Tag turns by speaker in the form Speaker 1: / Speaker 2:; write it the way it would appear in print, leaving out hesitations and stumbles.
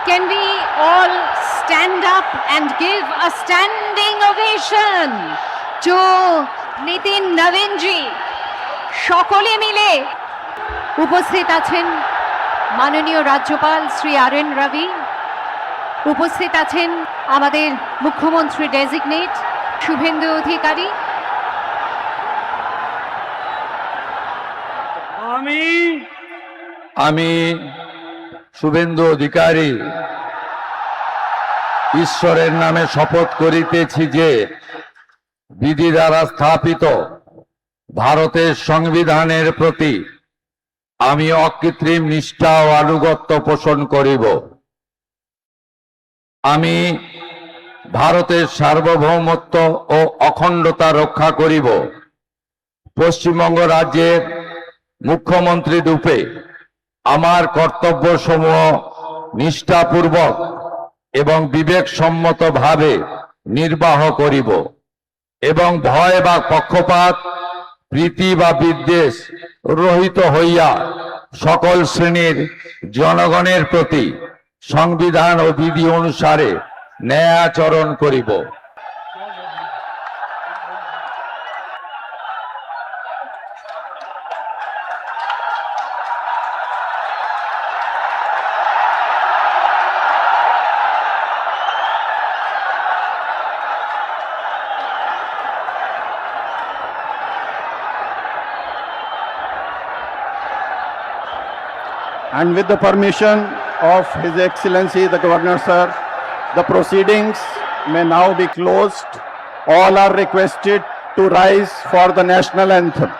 Speaker 1: Can we all stand up and give a standing ovation to Nitin Navinji? সকলে মিলে উপস্থিত আছেন মাননীয় রাজ্যপাল শ্রী RN Ravi, উপস্থিত আছেন আমাদের মুখ্যমন্ত্রী ডেজিগনেট শুভেন্দু অধিকারী।
Speaker 2: আমি শুভেন্দু অধিকারী ঈশ্বরের নামে শপথ করিতেছি যে বিধি দ্বারা স্থাপিত ভারতের সংবিধানের প্রতি আমি অকৃত্রিম নিষ্ঠা ও আনুগত্য পোষণ করিব। আমি ভারতের সার্বভৌমত্ব ও অখণ্ডতা রক্ষা করিব। পশ্চিমবঙ্গ রাজ্যের মুখ্যমন্ত্রী রূপে আমার কর্তব্যসমূহ নিষ্ঠাপূর্বক এবং বিবেকসম্মতভাবে নির্বাহ করিব এবং ভয় বা পক্ষপাত, প্রীতি বা বিদ্বেষ রহিত হইয়া সকল শ্রেণীর জনগণের প্রতি সংবিধান ও বিধি অনুসারে ন্যায়াচরণ করিব।
Speaker 3: And with the permission of His Excellency the Governor Sir, the proceedings may now be closed. All are requested to rise for the national anthem.